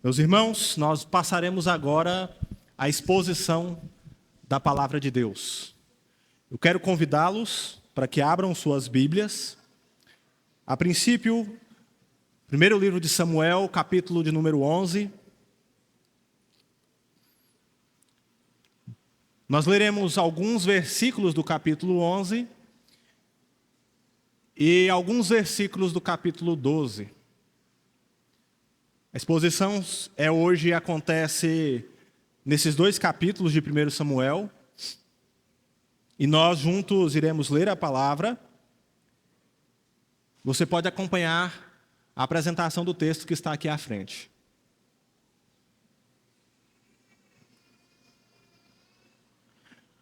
Meus irmãos, nós passaremos agora à exposição da palavra de Deus. Eu quero convidá-los para que abram suas Bíblias. A princípio, primeiro livro de Samuel, capítulo de número 11. Nós leremos alguns versículos do capítulo 11 e alguns versículos do capítulo 12. A exposição hoje acontece nesses dois capítulos de 1 Samuel. E nós juntos iremos ler a palavra. Você pode acompanhar a apresentação do texto que está aqui à frente.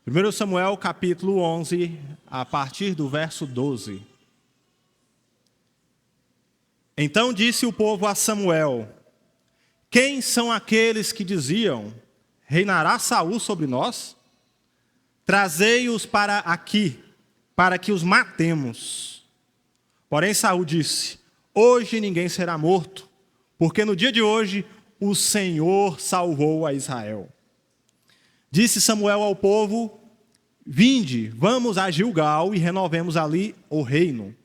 Primeiro Samuel, capítulo 11, a partir do verso 12. Então disse o povo a Samuel: quem são aqueles que diziam: reinará Saul sobre nós? Trazei-os para aqui, para que os matemos. Porém Saul disse: hoje ninguém será morto, porque no dia de hoje o Senhor salvou a Israel. Disse Samuel ao povo: vinde, vamos a Gilgal e renovemos ali o reino.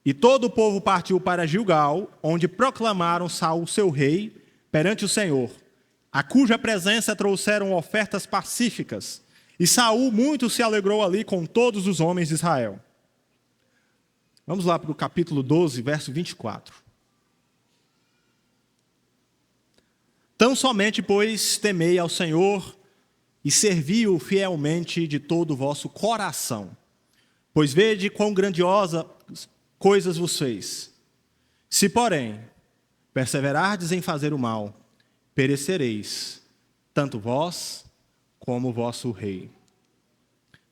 E todo o povo partiu para Gilgal, onde proclamaram Saul seu rei perante o Senhor, a cuja presença trouxeram ofertas pacíficas. E Saul muito se alegrou ali com todos os homens de Israel. Vamos lá para o capítulo 12, verso 24. Tão somente, pois, temei ao Senhor e servi-o fielmente de todo o vosso coração. Pois vede quão grandiosa coisas vos fez. Se, porém, perseverardes em fazer o mal, perecereis, tanto vós como o vosso rei.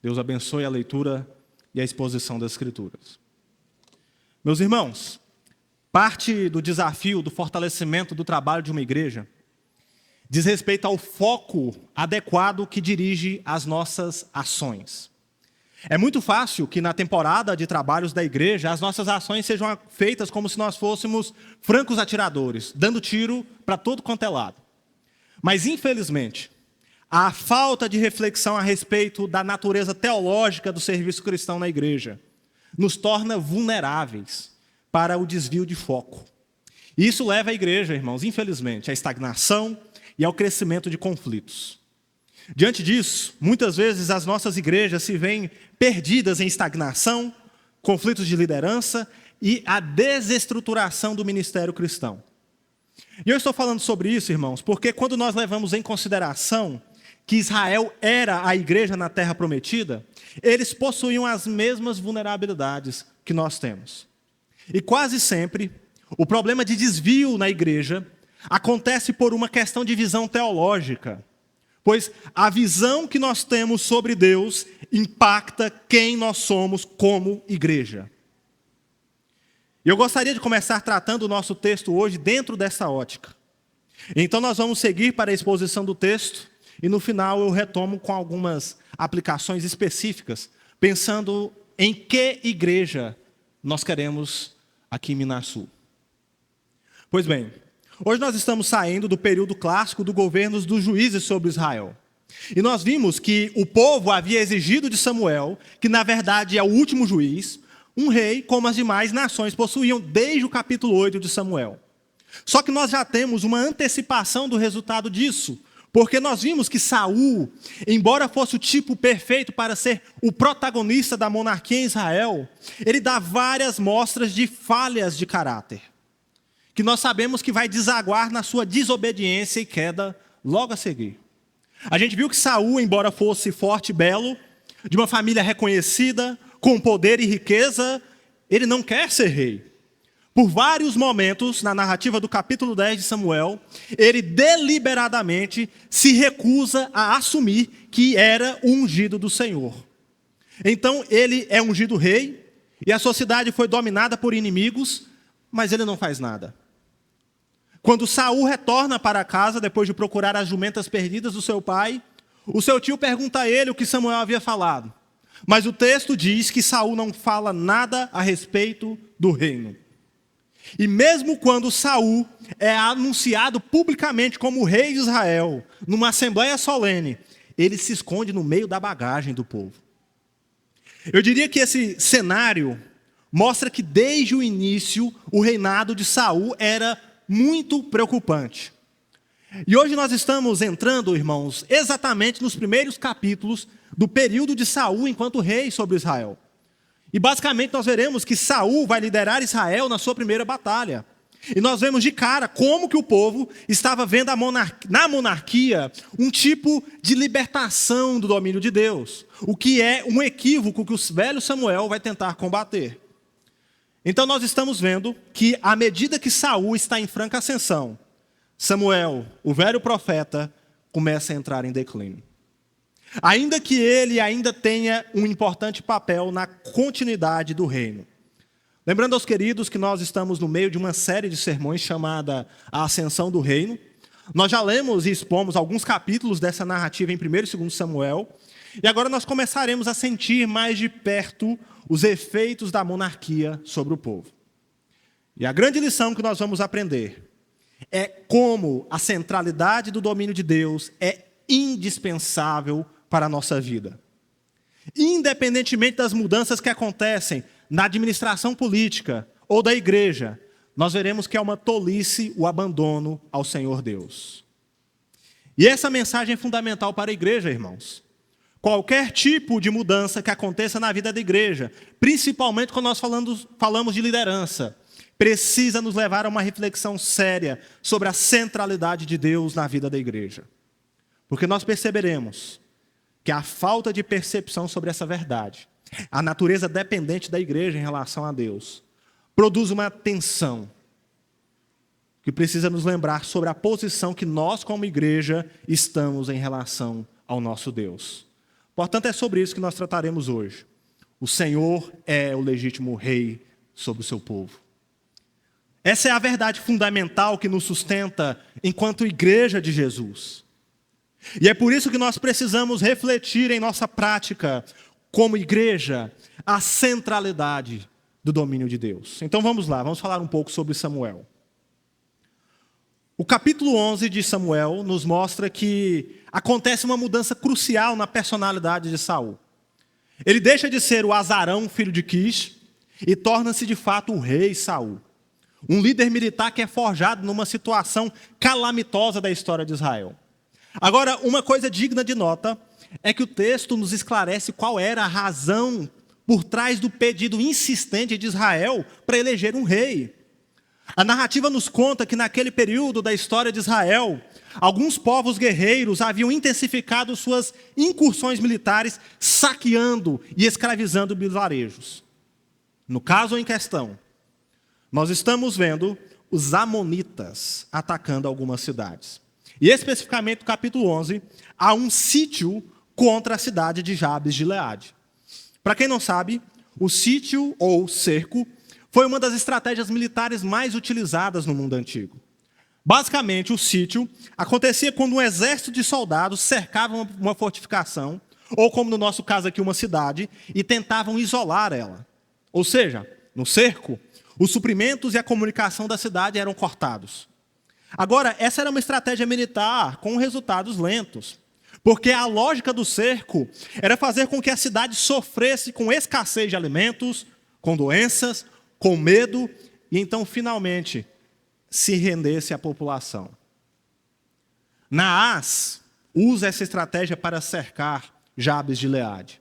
Deus abençoe a leitura e a exposição das Escrituras. Meus irmãos, parte do desafio do fortalecimento do trabalho de uma igreja diz respeito ao foco adequado que dirige as nossas ações. É muito fácil que na temporada de trabalhos da igreja as nossas ações sejam feitas como se nós fôssemos francos atiradores, dando tiro para todo quanto é lado. Mas, infelizmente, a falta de reflexão a respeito da natureza teológica do serviço cristão na igreja nos torna vulneráveis para o desvio de foco. E isso leva a igreja, irmãos, infelizmente, à estagnação e ao crescimento de conflitos. Diante disso, muitas vezes as nossas igrejas se veem perdidas em estagnação, conflitos de liderança e a desestruturação do ministério cristão. E eu estou falando sobre isso, irmãos, porque quando nós levamos em consideração que Israel era a igreja na terra prometida, eles possuíam as mesmas vulnerabilidades que nós temos. E quase sempre, o problema de desvio na igreja acontece por uma questão de visão teológica, pois a visão que nós temos sobre Deus impacta quem nós somos como igreja. E eu gostaria de começar tratando o nosso texto hoje dentro dessa ótica. Então nós vamos seguir para a exposição do texto e no final eu retomo com algumas aplicações específicas, pensando em que igreja nós queremos aqui em Minas Sul. Pois bem, hoje nós estamos saindo do período clássico do governo dos juízes sobre Israel. E nós vimos que o povo havia exigido de Samuel, que na verdade é o último juiz, um rei como as demais nações possuíam desde o capítulo 8 de Samuel. Só que nós já temos uma antecipação do resultado disso, porque nós vimos que Saul, embora fosse o tipo perfeito para ser o protagonista da monarquia em Israel, ele dá várias mostras de falhas de caráter, que nós sabemos que vai desaguar na sua desobediência e queda logo a seguir. A gente viu que Saul, embora fosse forte e belo, de uma família reconhecida, com poder e riqueza, ele não quer ser rei. Por vários momentos, na narrativa do capítulo 10 de Samuel, ele deliberadamente se recusa a assumir que era o ungido do Senhor. Então, ele é ungido rei, e a sociedade foi dominada por inimigos, mas ele não faz nada. Quando Saul retorna para casa, depois de procurar as jumentas perdidas do seu pai, o seu tio pergunta a ele o que Samuel havia falado. Mas o texto diz que Saul não fala nada a respeito do reino. E mesmo quando Saul é anunciado publicamente como rei de Israel, numa assembleia solene, ele se esconde no meio da bagagem do povo. Eu diria que esse cenário mostra que desde o início o reinado de Saul era muito preocupante. E hoje nós estamos entrando, irmãos, exatamente nos primeiros capítulos do período de Saul enquanto rei sobre Israel. E basicamente nós veremos que Saul vai liderar Israel na sua primeira batalha. E nós vemos de cara como que o povo estava vendo na monarquia um tipo de libertação do domínio de Deus. O que é um equívoco que o velho Samuel vai tentar combater. Então nós estamos vendo que à medida que Saul está em franca ascensão, Samuel, o velho profeta, começa a entrar em declínio. Ainda que ele ainda tenha um importante papel na continuidade do reino. Lembrando aos queridos que nós estamos no meio de uma série de sermões chamada A Ascensão do Reino. Nós já lemos e expomos alguns capítulos dessa narrativa em 1º e 2º Samuel. E agora nós começaremos a sentir mais de perto os efeitos da monarquia sobre o povo. E a grande lição que nós vamos aprender é como a centralidade do domínio de Deus é indispensável para a nossa vida. Independentemente das mudanças que acontecem na administração política ou da igreja, nós veremos que é uma tolice o abandono ao Senhor Deus. E essa mensagem é fundamental para a igreja, irmãos. Qualquer tipo de mudança que aconteça na vida da igreja, principalmente quando nós falamos de liderança, precisa nos levar a uma reflexão séria sobre a centralidade de Deus na vida da igreja. Porque nós perceberemos que a falta de percepção sobre essa verdade, a natureza dependente da igreja em relação a Deus, produz uma tensão que precisa nos lembrar sobre a posição que nós, como igreja, estamos em relação ao nosso Deus. Portanto, é sobre isso que nós trataremos hoje. O Senhor é o legítimo rei sobre o seu povo. Essa é a verdade fundamental que nos sustenta enquanto igreja de Jesus. E é por isso que nós precisamos refletir em nossa prática, como igreja, a centralidade do domínio de Deus. Então vamos lá, vamos falar um pouco sobre Samuel. O capítulo 11 de Samuel nos mostra que acontece uma mudança crucial na personalidade de Saul. Ele deixa de ser o azarão, filho de Quis, e torna-se de fato o rei Saul. Um líder militar que é forjado numa situação calamitosa da história de Israel. Agora, uma coisa digna de nota é que o texto nos esclarece qual era a razão por trás do pedido insistente de Israel para eleger um rei. A narrativa nos conta que naquele período da história de Israel, alguns povos guerreiros haviam intensificado suas incursões militares, saqueando e escravizando vilarejos. No caso em questão, nós estamos vendo os amonitas atacando algumas cidades. E especificamente no capítulo 11, há um sítio contra a cidade de Jabes de Gileade. Para quem não sabe, o sítio ou cerco foi uma das estratégias militares mais utilizadas no mundo antigo. Basicamente, o sítio acontecia quando um exército de soldados cercava uma fortificação, ou como no nosso caso aqui, uma cidade, e tentavam isolar ela. Ou seja, no cerco, os suprimentos e a comunicação da cidade eram cortados. Agora, essa era uma estratégia militar com resultados lentos, porque a lógica do cerco era fazer com que a cidade sofresse com escassez de alimentos, com doenças, com medo, e então, finalmente, se rendesse à população. Naás usa essa estratégia para cercar Jabes de Gileade.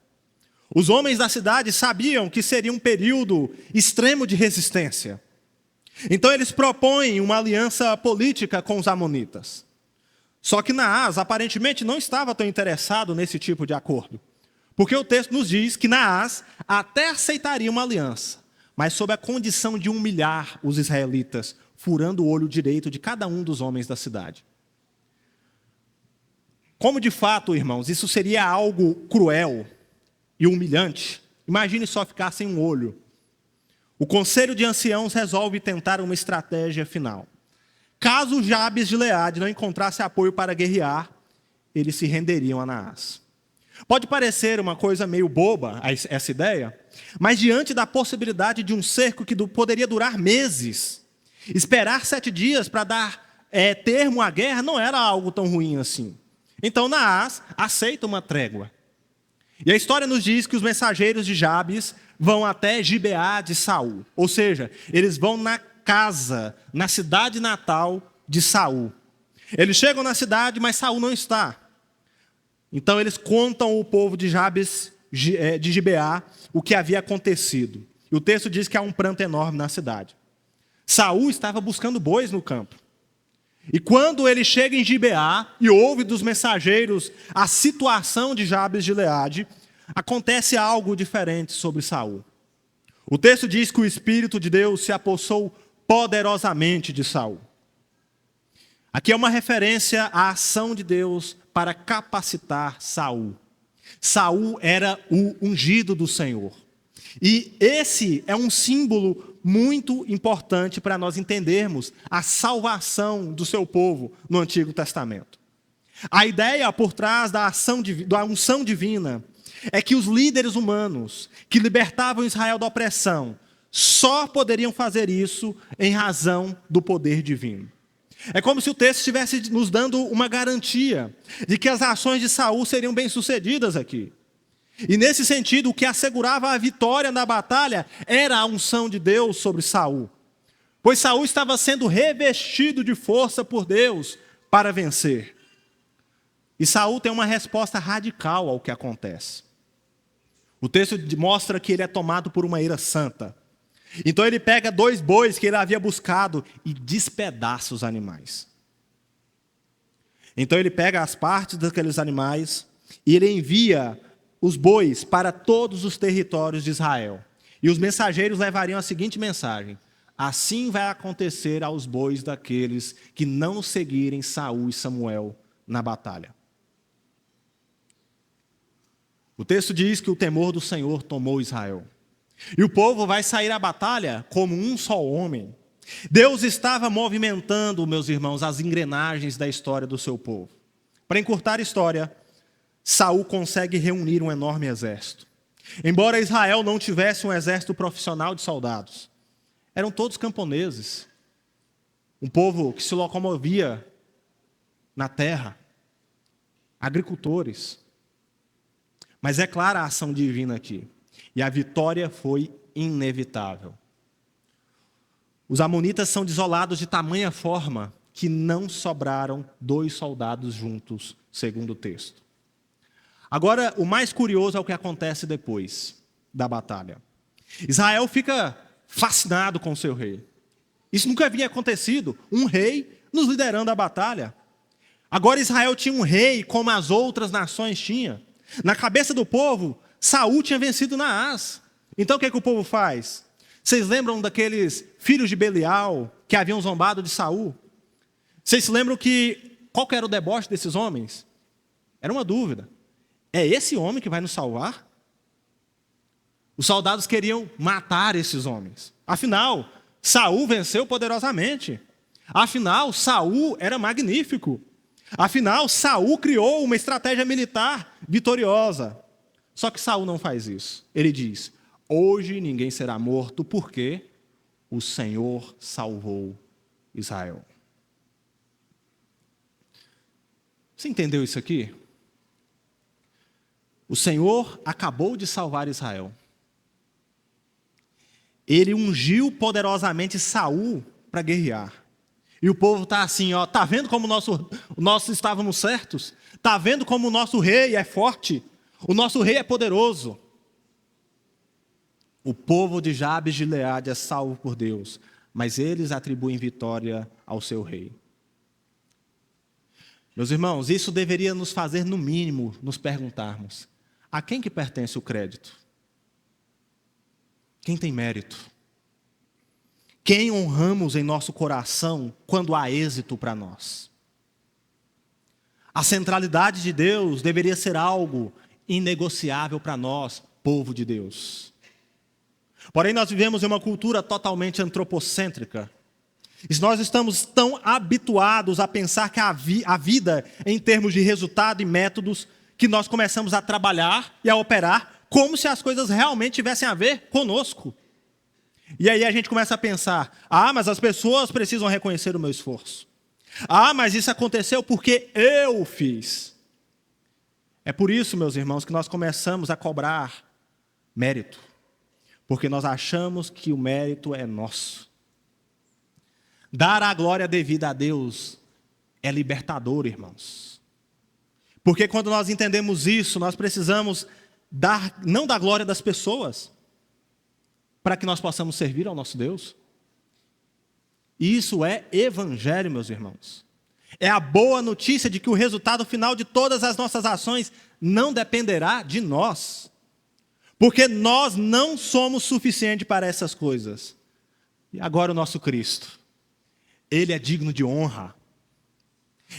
Os homens da cidade sabiam que seria um período extremo de resistência. Então eles propõem uma aliança política com os amonitas. Só que Naás aparentemente não estava tão interessado nesse tipo de acordo. Porque o texto nos diz que Naás até aceitaria uma aliança, mas sob a condição de humilhar os israelitas, furando o olho direito de cada um dos homens da cidade. Como de fato, irmãos, isso seria algo cruel e humilhante, imagine só ficar sem um olho. O conselho de anciãos resolve tentar uma estratégia final. Caso Jabes de Gileade não encontrasse apoio para guerrear, eles se renderiam a Naás. Pode parecer uma coisa meio boba essa ideia, mas diante da possibilidade de um cerco que poderia durar meses, Esperar 7 dias para dar termo à guerra não era algo tão ruim assim. Então Naás aceita uma trégua. E a história nos diz que os mensageiros de Jabes vão até Gibeá de Saul. Ou seja, eles vão na casa, na cidade natal de Saul. Eles chegam na cidade, mas Saul não está. Então eles contam ao povo de Jabes de Gibeá o que havia acontecido. E o texto diz que há um pranto enorme na cidade. Saul estava buscando bois no campo. E quando ele chega em Gibeá e ouve dos mensageiros a situação de Jabes de Gileade, acontece algo diferente sobre Saul. O texto diz que o Espírito de Deus se apossou poderosamente de Saul. Aqui é uma referência à ação de Deus para capacitar Saul. Saul era o ungido do Senhor. E esse é um símbolo muito importante para nós entendermos a salvação do seu povo no Antigo Testamento. A ideia por trás da unção divina é que os líderes humanos que libertavam Israel da opressão só poderiam fazer isso em razão do poder divino. É como se o texto estivesse nos dando uma garantia de que as ações de Saul seriam bem-sucedidas aqui. E nesse sentido, o que assegurava a vitória na batalha era a unção de Deus sobre Saul. Pois Saul estava sendo revestido de força por Deus para vencer. E Saul tem uma resposta radical ao que acontece. O texto mostra que ele é tomado por uma ira santa. Então ele pega 2 bois que ele havia buscado e despedaça os animais. Então ele pega as partes daqueles animais e ele envia os bois para todos os territórios de Israel. E os mensageiros levariam a seguinte mensagem: assim vai acontecer aos bois daqueles que não seguirem Saul e Samuel na batalha. O texto diz que o temor do Senhor tomou Israel. E o povo vai sair à batalha como um só homem. Deus estava movimentando, meus irmãos, as engrenagens da história do seu povo. Para encurtar a história, Saul consegue reunir um enorme exército. Embora Israel não tivesse um exército profissional de soldados, eram todos camponeses. Um povo que se locomovia na terra, agricultores. Mas é clara a ação divina aqui. E a vitória foi inevitável. Os amonitas são desolados de tamanha forma que não sobraram 2 soldados juntos, segundo o texto. Agora, o mais curioso é o que acontece depois da batalha. Israel fica fascinado com o seu rei. Isso nunca havia acontecido, um rei nos liderando a batalha. Agora Israel tinha um rei como as outras nações tinham. Na cabeça do povo, Saul tinha vencido Naás. Então o que é que o povo faz? Vocês lembram daqueles filhos de Belial que haviam zombado de Saul? Vocês se lembram qual que era o deboche desses homens? Era uma dúvida. É esse homem que vai nos salvar? Os soldados queriam matar esses homens. Afinal, Saul venceu poderosamente. Afinal, Saul era magnífico. Afinal, Saul criou uma estratégia militar vitoriosa. Só que Saul não faz isso. Ele diz: hoje ninguém será morto, porque o Senhor salvou Israel. Você entendeu isso aqui? O Senhor acabou de salvar Israel. Ele ungiu poderosamente Saul para guerrear. E o povo está assim, ó, tá vendo como nós estávamos certos? Tá vendo como o nosso rei é forte? O nosso rei é poderoso. O povo de Jabes de Gileade é salvo por Deus, mas eles atribuem vitória ao seu rei. Meus irmãos, isso deveria nos fazer, no mínimo, nos perguntarmos: a quem que pertence o crédito? Quem tem mérito? Quem honramos em nosso coração quando há êxito para nós? A centralidade de Deus deveria ser algo inegociável para nós, povo de Deus. Porém, nós vivemos em uma cultura totalmente antropocêntrica. E nós estamos tão habituados a pensar que a vida em termos de resultado e métodos, que nós começamos a trabalhar e a operar como se as coisas realmente tivessem a ver conosco. E aí a gente começa a pensar, mas as pessoas precisam reconhecer o meu esforço. Mas isso aconteceu porque eu fiz. É por isso, meus irmãos, que nós começamos a cobrar mérito. Porque nós achamos que o mérito é nosso. Dar a glória devida a Deus é libertador, irmãos. Porque quando nós entendemos isso, nós precisamos não da glória das pessoas, para que nós possamos servir ao nosso Deus. Isso é evangelho, meus irmãos. É a boa notícia de que o resultado final de todas as nossas ações não dependerá de nós. Porque nós não somos suficientes para essas coisas. E agora o nosso Cristo. Ele é digno de honra.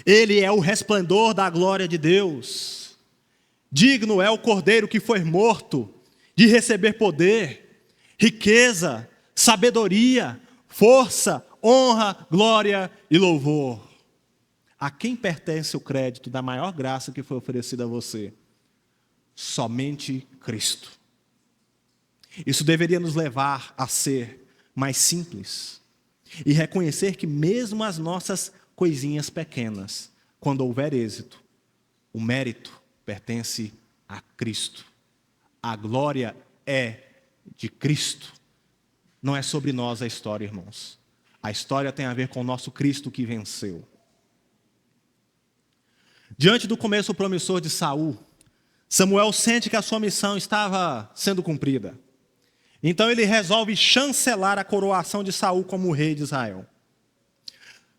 Ele é o resplendor da glória de Deus. Digno é o Cordeiro que foi morto de receber poder, riqueza, sabedoria, força, honra, glória e louvor. A quem pertence o crédito da maior graça que foi oferecida a você? Somente Cristo. Isso deveria nos levar a ser mais simples e reconhecer que mesmo as nossas coisinhas pequenas, quando houver êxito, o mérito pertence a Cristo. A glória é de Cristo. Não é sobre nós a história, irmãos. A história tem a ver com o nosso Cristo que venceu. Diante do começo promissor de Saul, Samuel sente que a sua missão estava sendo cumprida. Então ele resolve chancelar a coroação de Saul como rei de Israel.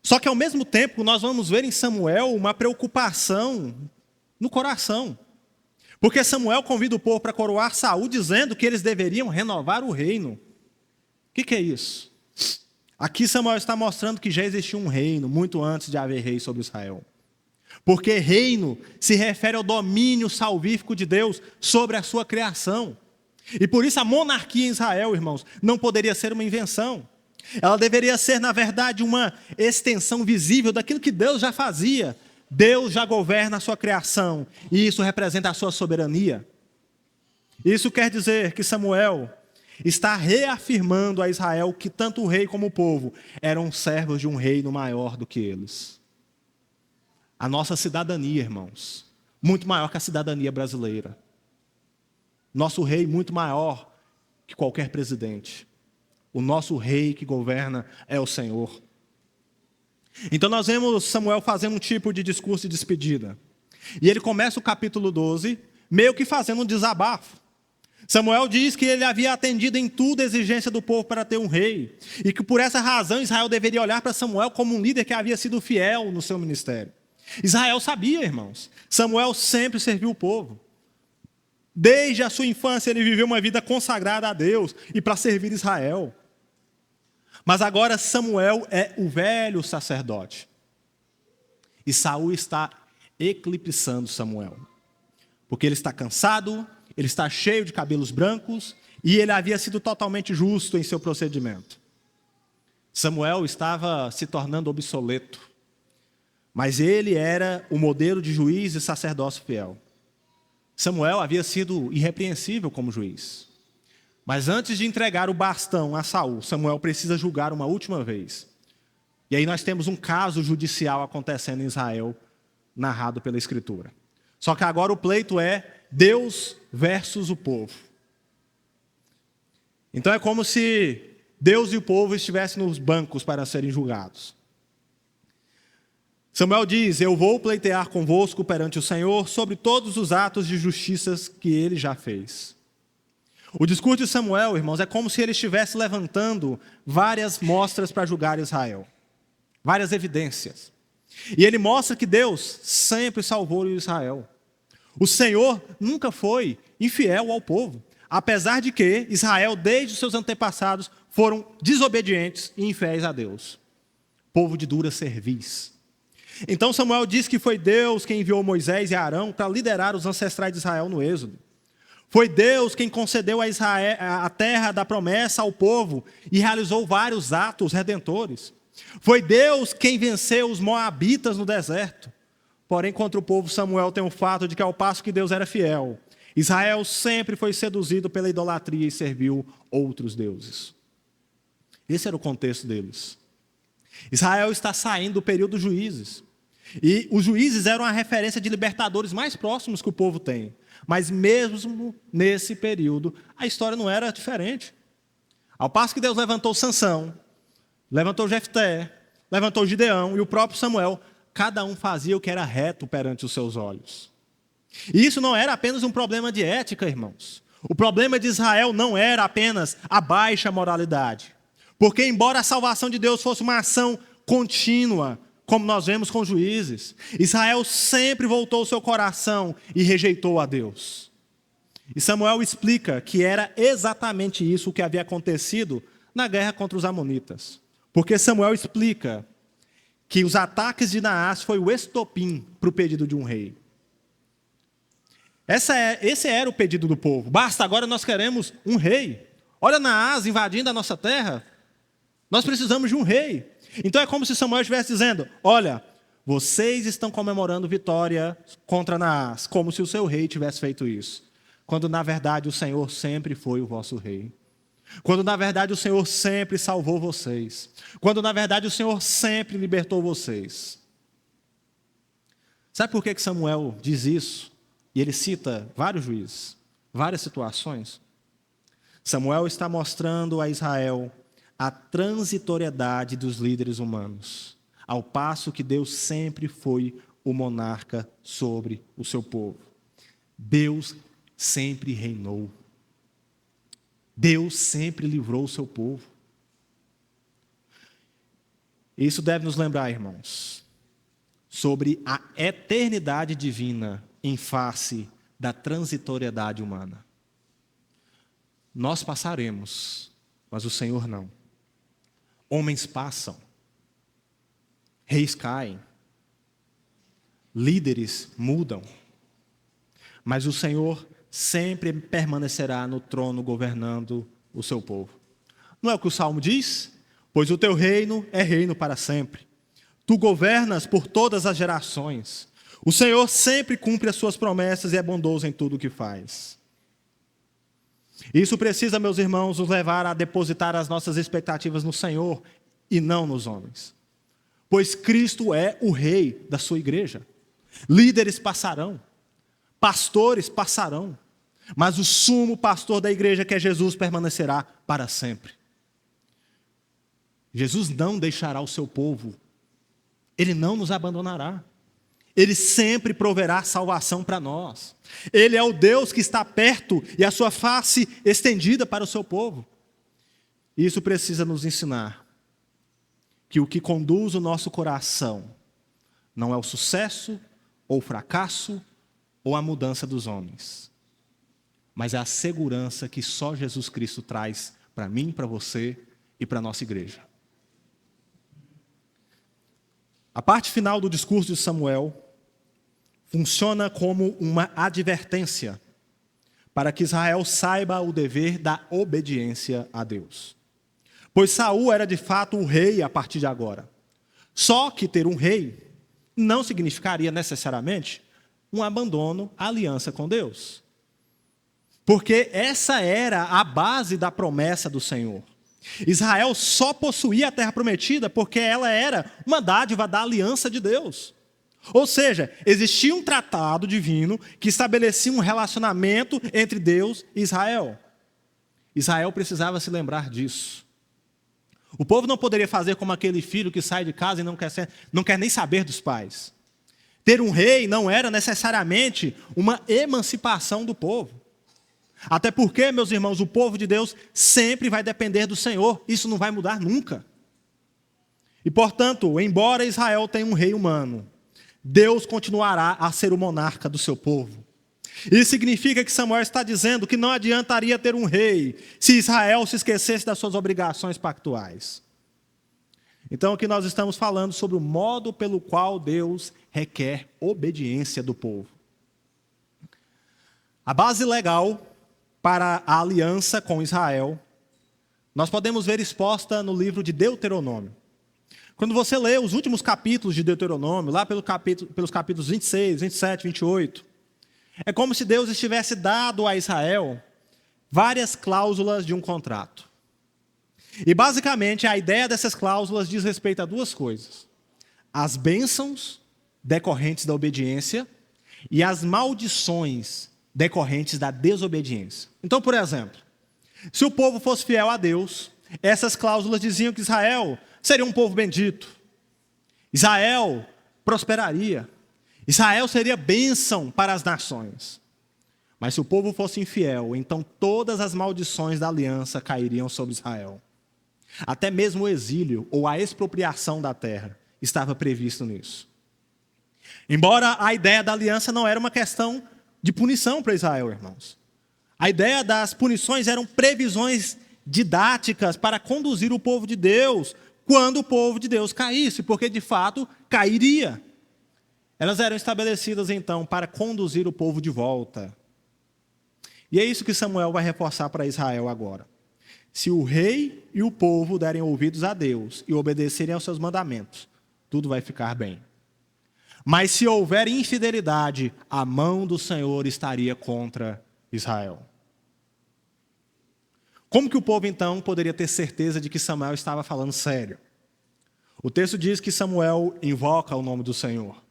Só que ao mesmo tempo nós vamos ver em Samuel uma preocupação no coração. Porque Samuel convida o povo para coroar Saul dizendo que eles deveriam renovar o reino. O que é isso? Aqui Samuel está mostrando que já existia um reino muito antes de haver rei sobre Israel. Porque reino se refere ao domínio salvífico de Deus sobre a sua criação. E por isso a monarquia em Israel, irmãos, não poderia ser uma invenção. Ela deveria ser, na verdade, uma extensão visível daquilo que Deus já fazia. Deus já governa a sua criação, e isso representa a sua soberania. Isso quer dizer que Samuel está reafirmando a Israel que tanto o rei como o povo eram servos de um reino maior do que eles. A nossa cidadania, irmãos, muito maior que a cidadania brasileira. Nosso rei muito maior que qualquer presidente. O nosso rei que governa é o Senhor. Então nós vemos Samuel fazendo um tipo de discurso de despedida. E ele começa o capítulo 12, meio que fazendo um desabafo. Samuel diz que ele havia atendido em tudo a exigência do povo para ter um rei. E que por essa razão Israel deveria olhar para Samuel como um líder que havia sido fiel no seu ministério. Israel sabia, irmãos. Samuel sempre serviu o povo. Desde a sua infância ele viveu uma vida consagrada a Deus e para servir Israel. Mas agora Samuel é o velho sacerdote. E Saul está eclipsando Samuel. Porque ele está cansado, ele está cheio de cabelos brancos e ele havia sido totalmente justo em seu procedimento. Samuel estava se tornando obsoleto. Mas ele era o modelo de juiz e sacerdócio fiel. Samuel havia sido irrepreensível como juiz. Mas antes de entregar o bastão a Saul, Samuel precisa julgar uma última vez. E aí nós temos um caso judicial acontecendo em Israel, narrado pela Escritura. Só que agora o pleito é Deus versus o povo. Então é como se Deus e o povo estivessem nos bancos para serem julgados. Samuel diz: eu vou pleitear convosco perante o Senhor sobre todos os atos de justiça que ele já fez. O discurso de Samuel, irmãos, é como se ele estivesse levantando várias mostras para julgar Israel. Várias evidências. E ele mostra que Deus sempre salvou Israel. O Senhor nunca foi infiel ao povo. Apesar de que Israel, desde os seus antepassados, foram desobedientes e infiéis a Deus. Povo de dura cerviz. Então Samuel diz que foi Deus quem enviou Moisés e Arão para liderar os ancestrais de Israel no Êxodo. Foi Deus quem concedeu a Israel a terra da promessa ao povo e realizou vários atos redentores. Foi Deus quem venceu os moabitas no deserto. Porém, contra o povo, Samuel tem o fato de que, ao passo que Deus era fiel, Israel sempre foi seduzido pela idolatria e serviu outros deuses. Esse era o contexto deles. Israel está saindo do período dos juízes. E os juízes eram a referência de libertadores mais próximos que o povo tem. Mas mesmo nesse período, a história não era diferente. Ao passo que Deus levantou Sansão, levantou Jefté, levantou Gideão e o próprio Samuel, cada um fazia o que era reto perante os seus olhos. E isso não era apenas um problema de ética, irmãos. O problema de Israel não era apenas a baixa moralidade. Porque embora a salvação de Deus fosse uma ação contínua, como nós vemos com juízes, Israel sempre voltou o seu coração e rejeitou a Deus. E Samuel explica que era exatamente isso que havia acontecido na guerra contra os amonitas. Porque Samuel explica que os ataques de Naás foi o estopim para o pedido de um rei. Esse era o pedido do povo. Basta, agora nós queremos um rei. Olha Naás invadindo a nossa terra. Nós precisamos de um rei. Então é como se Samuel estivesse dizendo, olha, vocês estão comemorando vitória contra Naás, como se o seu rei tivesse feito isso. Quando na verdade o Senhor sempre foi o vosso rei. Quando na verdade o Senhor sempre salvou vocês. Quando na verdade o Senhor sempre libertou vocês. Sabe por que Samuel diz isso? E ele cita vários juízes, várias situações. Samuel está mostrando a Israel a transitoriedade dos líderes humanos, ao passo que Deus sempre foi o monarca sobre o seu povo. Deus sempre reinou. Deus sempre livrou o seu povo. Isso deve nos lembrar, irmãos, sobre a eternidade divina em face da transitoriedade humana. Nós passaremos, mas o Senhor não. Homens passam, reis caem, líderes mudam, mas o Senhor sempre permanecerá no trono governando o seu povo. Não é o que o Salmo diz? Pois o teu reino é reino para sempre. Tu governas por todas as gerações. O Senhor sempre cumpre as suas promessas e é bondoso em tudo o que faz. Isso precisa, meus irmãos, nos levar a depositar as nossas expectativas no Senhor e não nos homens. Pois Cristo é o rei da sua igreja. Líderes passarão, pastores passarão, mas o sumo pastor da igreja, que é Jesus, permanecerá para sempre. Jesus não deixará o seu povo. Ele não nos abandonará. Ele sempre proverá salvação para nós. Ele é o Deus que está perto e a sua face estendida para o seu povo. Isso precisa nos ensinar que o que conduz o nosso coração não é o sucesso ou o fracasso ou a mudança dos homens, mas é a segurança que só Jesus Cristo traz para mim, para você e para a nossa igreja. A parte final do discurso de Samuel funciona como uma advertência para que Israel saiba o dever da obediência a Deus. Pois Saul era de fato o rei a partir de agora. Só que ter um rei não significaria necessariamente um abandono à aliança com Deus. Porque essa era a base da promessa do Senhor. Israel só possuía a terra prometida porque ela era uma dádiva da aliança de Deus. Ou seja, existia um tratado divino que estabelecia um relacionamento entre Deus e Israel. Israel precisava se lembrar disso. O povo não poderia fazer como aquele filho que sai de casa e não quer nem saber dos pais. Ter um rei não era necessariamente uma emancipação do povo. Até porque, meus irmãos, o povo de Deus sempre vai depender do Senhor. Isso não vai mudar nunca. E, portanto, embora Israel tenha um rei humano, Deus continuará a ser o monarca do seu povo. Isso significa que Samuel está dizendo que não adiantaria ter um rei se Israel se esquecesse das suas obrigações pactuais. Então aqui nós estamos falando sobre o modo pelo qual Deus requer obediência do povo. A base legal para a aliança com Israel, nós podemos ver exposta no livro de Deuteronômio. Quando você lê os últimos capítulos de Deuteronômio, lá pelos capítulos 26, 27, 28, é como se Deus estivesse dado a Israel várias cláusulas de um contrato. E basicamente a ideia dessas cláusulas diz respeito a duas coisas: as bênçãos decorrentes da obediência e as maldições decorrentes da desobediência. Então, por exemplo, se o povo fosse fiel a Deus, essas cláusulas diziam que Israel seria um povo bendito, Israel prosperaria, Israel seria bênção para as nações. Mas se o povo fosse infiel, então todas as maldições da aliança cairiam sobre Israel. Até mesmo o exílio ou a expropriação da terra estava previsto nisso. Embora a ideia da aliança não era uma questão de punição para Israel, irmãos. A ideia das punições eram previsões didáticas para conduzir o povo de Deus quando o povo de Deus caísse, porque de fato cairia. Elas eram estabelecidas então para conduzir o povo de volta. E é isso que Samuel vai reforçar para Israel agora. Se o rei e o povo derem ouvidos a Deus e obedecerem aos seus mandamentos, tudo vai ficar bem. Mas se houver infidelidade, a mão do Senhor estaria contra Israel. Como que o povo então poderia ter certeza de que Samuel estava falando sério? O texto diz que Samuel invoca o nome do Senhor.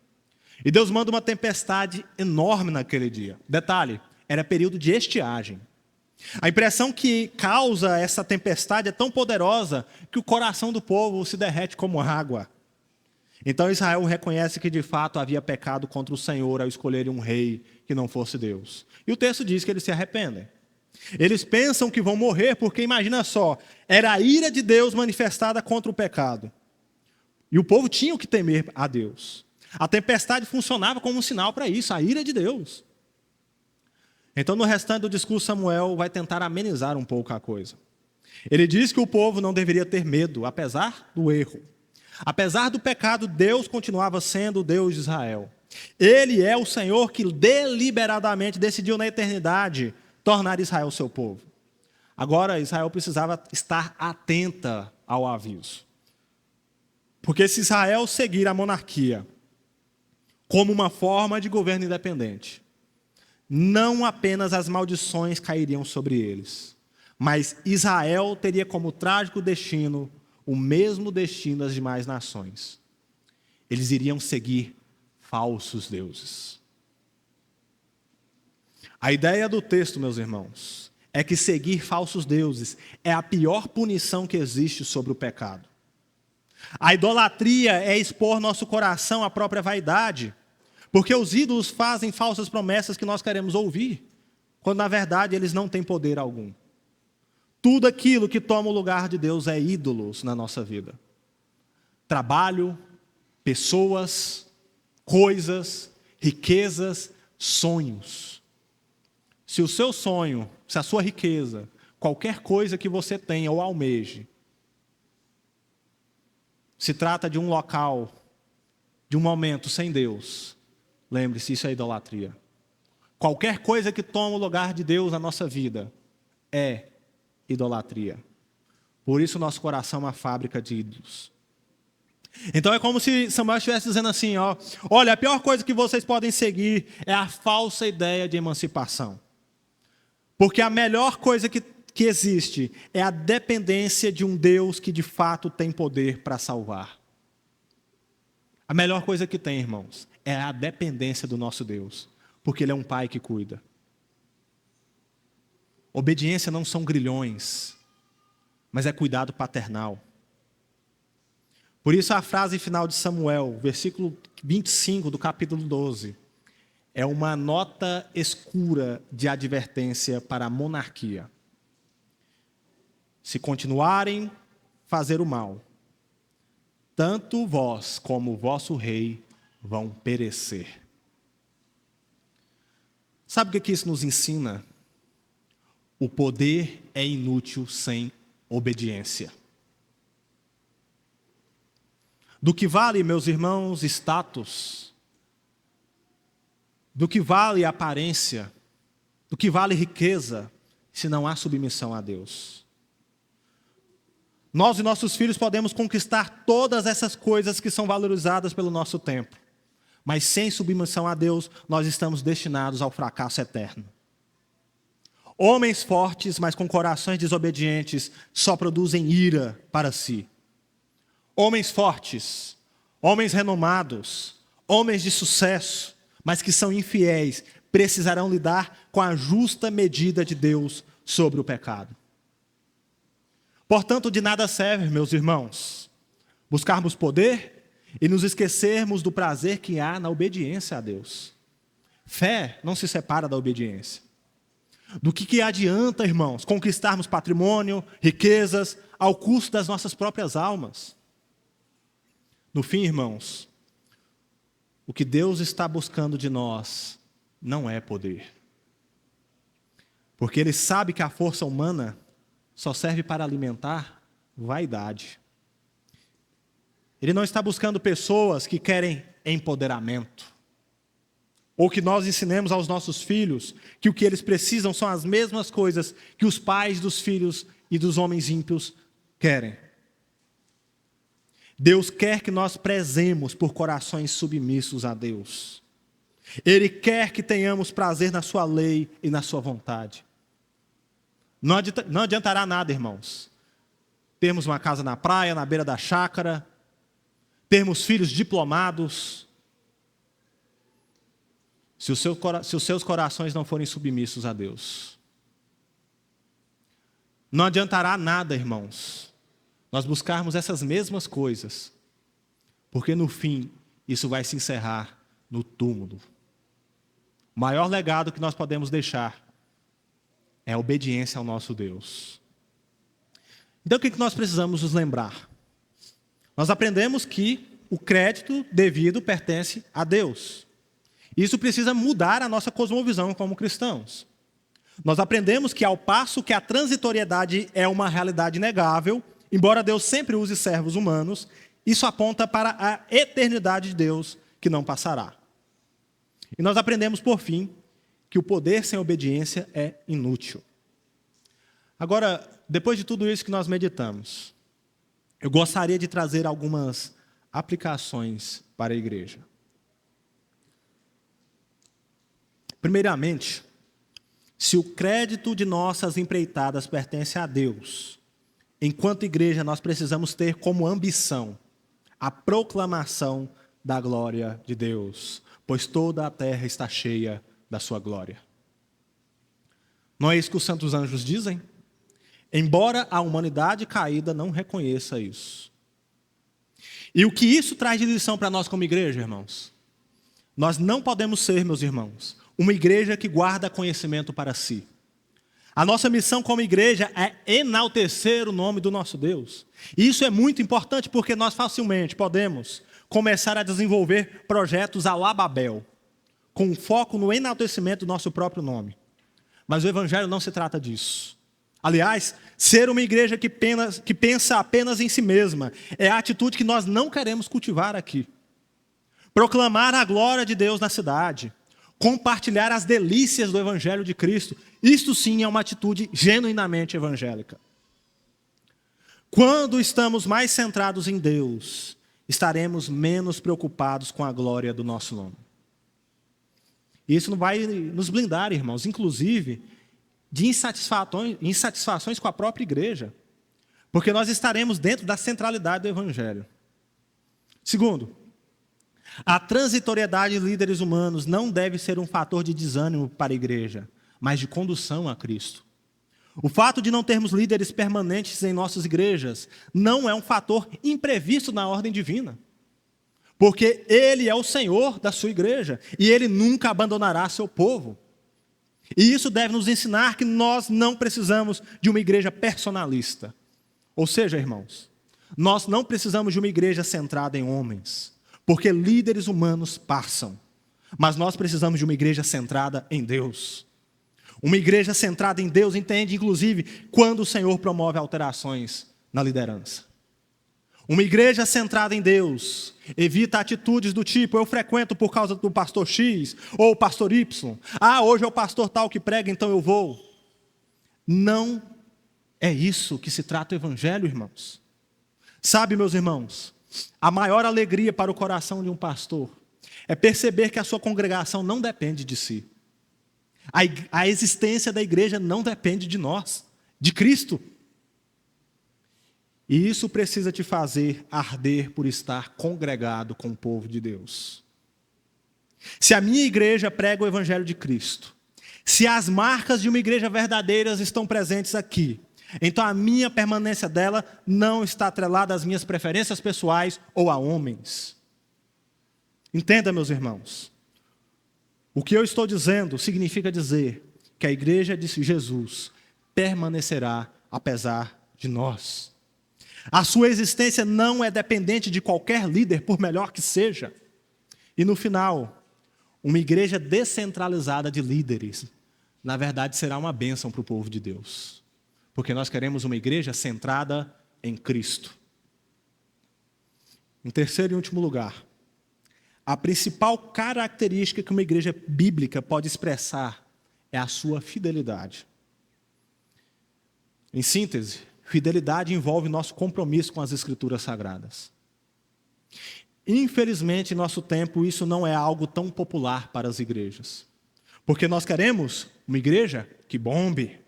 E Deus manda uma tempestade enorme naquele dia. Detalhe, era período de estiagem. A impressão que causa essa tempestade é tão poderosa que o coração do povo se derrete como água. Então Israel reconhece que de fato havia pecado contra o Senhor ao escolher um rei que não fosse Deus. E o texto diz que eles se arrependem. Eles pensam que vão morrer porque, imagina só, era a ira de Deus manifestada contra o pecado. E o povo tinha que temer a Deus. A tempestade funcionava como um sinal para isso, a ira de Deus. Então, no restante do discurso, Samuel vai tentar amenizar um pouco a coisa. Ele diz que o povo não deveria ter medo, apesar do erro. Apesar do pecado, Deus continuava sendo o Deus de Israel. Ele é o Senhor que deliberadamente decidiu na eternidade tornar Israel seu povo. Agora, Israel precisava estar atenta ao aviso. Porque se Israel seguir a monarquia como uma forma de governo independente, não apenas as maldições cairiam sobre eles, mas Israel teria como trágico destino o mesmo destino das demais nações. Eles iriam seguir falsos deuses. A ideia do texto, meus irmãos, é que seguir falsos deuses é a pior punição que existe sobre o pecado. A idolatria é expor nosso coração à própria vaidade, porque os ídolos fazem falsas promessas que nós queremos ouvir, quando na verdade eles não têm poder algum. Tudo aquilo que toma o lugar de Deus é ídolos na nossa vida. Trabalho, pessoas, coisas, riquezas, sonhos. Se o seu sonho, se a sua riqueza, qualquer coisa que você tenha ou almeje, se trata de um local, de um momento sem Deus, lembre-se, isso é idolatria. Qualquer coisa que toma o lugar de Deus na nossa vida é idolatria. Por isso nosso coração é uma fábrica de ídolos. Então é como se Samuel estivesse dizendo assim, olha, a pior coisa que vocês podem seguir é a falsa ideia de emancipação. Porque a melhor coisa que existe é a dependência de um Deus que de fato tem poder para salvar. A melhor coisa que tem, irmãos, é a dependência do nosso Deus, porque Ele é um Pai que cuida. Obediência não são grilhões, mas é cuidado paternal. Por isso a frase final de Samuel, versículo 25 do capítulo 12, é uma nota escura de advertência para a monarquia. Se continuarem a fazer o mal, tanto vós como o vosso rei vão perecer. Sabe o que isso nos ensina? O poder é inútil sem obediência. Do que vale, meus irmãos, status? Do que vale aparência? Do que vale riqueza, se não há submissão a Deus? Nós e nossos filhos podemos conquistar todas essas coisas que são valorizadas pelo nosso tempo. Mas sem submissão a Deus, nós estamos destinados ao fracasso eterno. Homens fortes, mas com corações desobedientes, só produzem ira para si. Homens fortes, homens renomados, homens de sucesso, mas que são infiéis, precisarão lidar com a justa medida de Deus sobre o pecado. Portanto, de nada serve, meus irmãos, buscarmos poder e nos esquecermos do prazer que há na obediência a Deus. Fé não se separa da obediência. Do que adianta, irmãos, conquistarmos patrimônio, riquezas, ao custo das nossas próprias almas? No fim, irmãos, o que Deus está buscando de nós não é poder. Porque Ele sabe que a força humana só serve para alimentar vaidade. Ele não está buscando pessoas que querem empoderamento. Ou que nós ensinemos aos nossos filhos que o que eles precisam são as mesmas coisas que os pais dos filhos e dos homens ímpios querem. Deus quer que nós prezemos por corações submissos a Deus. Ele quer que tenhamos prazer na sua lei e na sua vontade. Não adiantará nada, irmãos, termos uma casa na praia, na beira da chácara, termos filhos diplomados, se os seus corações não forem submissos a Deus. Não adiantará nada, irmãos, nós buscarmos essas mesmas coisas, porque no fim isso vai se encerrar no túmulo. O maior legado que nós podemos deixar é a obediência ao nosso Deus. Então o que nós precisamos nos lembrar? Nós aprendemos que o crédito devido pertence a Deus. Isso precisa mudar a nossa cosmovisão como cristãos. Nós aprendemos que ao passo que a transitoriedade é uma realidade inegável, embora Deus sempre use servos humanos, isso aponta para a eternidade de Deus que não passará. E nós aprendemos, por fim, que o poder sem obediência é inútil. Agora, depois de tudo isso que nós meditamos, eu gostaria de trazer algumas aplicações para a igreja. Primeiramente, se o crédito de nossas empreitadas pertence a Deus, enquanto igreja nós precisamos ter como ambição a proclamação da glória de Deus, pois toda a terra está cheia da sua glória. Não é isso que os santos anjos dizem? Embora a humanidade caída não reconheça isso. E o que isso traz de lição para nós como igreja, irmãos? Nós não podemos ser, meus irmãos, uma igreja que guarda conhecimento para si. A nossa missão como igreja é enaltecer o nome do nosso Deus. E isso é muito importante porque nós facilmente podemos começar a desenvolver projetos à la Babel, com foco no enaltecimento do nosso próprio nome. Mas o evangelho não se trata disso. Aliás, ser uma igreja que pensa apenas em si mesma é a atitude que nós não queremos cultivar aqui. Proclamar a glória de Deus na cidade, compartilhar as delícias do evangelho de Cristo, isto sim é uma atitude genuinamente evangélica. Quando estamos mais centrados em Deus, estaremos menos preocupados com a glória do nosso nome. Isso não vai nos blindar, irmãos, inclusive de insatisfações com a própria igreja, porque nós estaremos dentro da centralidade do evangelho. Segundo, a transitoriedade de líderes humanos não deve ser um fator de desânimo para a igreja, mas de condução a Cristo. O fato de não termos líderes permanentes em nossas igrejas não é um fator imprevisto na ordem divina, porque Ele é o Senhor da sua igreja e Ele nunca abandonará seu povo. E isso deve nos ensinar que nós não precisamos de uma igreja personalista. Ou seja, irmãos, nós não precisamos de uma igreja centrada em homens, porque líderes humanos passam, mas nós precisamos de uma igreja centrada em Deus. Uma igreja centrada em Deus entende, inclusive, quando o Senhor promove alterações na liderança. Uma igreja centrada em Deus evita atitudes do tipo: eu frequento por causa do pastor X ou o pastor Y. Hoje é o pastor tal que prega, então eu vou. Não é isso que se trata o evangelho, irmãos. Sabe, meus irmãos, a maior alegria para o coração de um pastor é perceber que a sua congregação não depende de si. A existência da igreja não depende de nós, de Cristo. E isso precisa te fazer arder por estar congregado com o povo de Deus. Se a minha igreja prega o evangelho de Cristo, se as marcas de uma igreja verdadeira estão presentes aqui, então a minha permanência dela não está atrelada às minhas preferências pessoais ou a homens. Entenda, meus irmãos. O que eu estou dizendo significa dizer que a igreja de Jesus permanecerá apesar de nós. A sua existência não é dependente de qualquer líder, por melhor que seja. E no final, uma igreja descentralizada de líderes, na verdade, será uma bênção para o povo de Deus. Porque nós queremos uma igreja centrada em Cristo. Em terceiro e último lugar, a principal característica que uma igreja bíblica pode expressar é a sua fidelidade. Em síntese, fidelidade envolve nosso compromisso com as Escrituras Sagradas. Infelizmente, em nosso tempo, isso não é algo tão popular para as igrejas. Porque nós queremos uma igreja que bombe.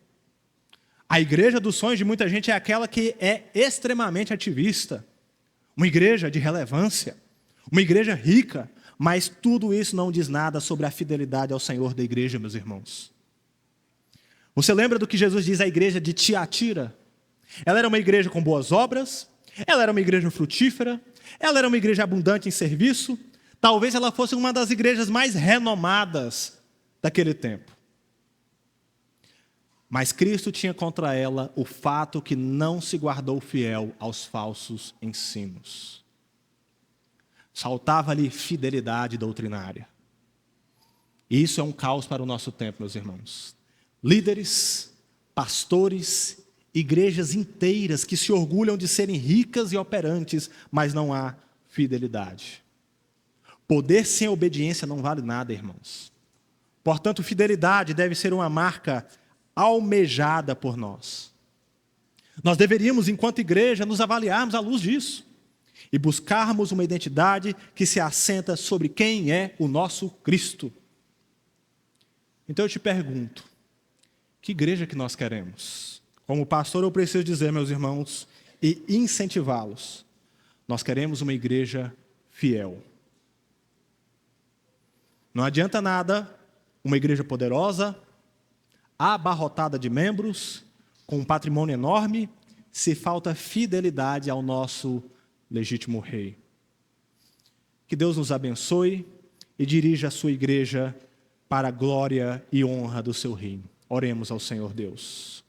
A igreja dos sonhos de muita gente é aquela que é extremamente ativista. Uma igreja de relevância. Uma igreja rica. Mas tudo isso não diz nada sobre a fidelidade ao Senhor da igreja, meus irmãos. Você lembra do que Jesus diz à igreja de Tiatira? Ela era uma igreja com boas obras, ela era uma igreja frutífera, ela era uma igreja abundante em serviço, talvez ela fosse uma das igrejas mais renomadas daquele tempo. Mas Cristo tinha contra ela o fato que não se guardou fiel aos falsos ensinos. Faltava-lhe fidelidade doutrinária. E isso é um caos para o nosso tempo, meus irmãos. Líderes, pastores, igrejas inteiras que se orgulham de serem ricas e operantes, mas não há fidelidade. Poder sem obediência não vale nada, irmãos. Portanto, fidelidade deve ser uma marca almejada por nós. Nós deveríamos, enquanto igreja, nos avaliarmos à luz disso e buscarmos uma identidade que se assenta sobre quem é o nosso Cristo. Então eu te pergunto, que igreja que nós queremos? Como pastor, eu preciso dizer, meus irmãos, e incentivá-los. Nós queremos uma igreja fiel. Não adianta nada uma igreja poderosa, abarrotada de membros, com um patrimônio enorme, se falta fidelidade ao nosso legítimo rei. Que Deus nos abençoe e dirija a sua igreja para a glória e honra do seu reino. Oremos ao Senhor Deus.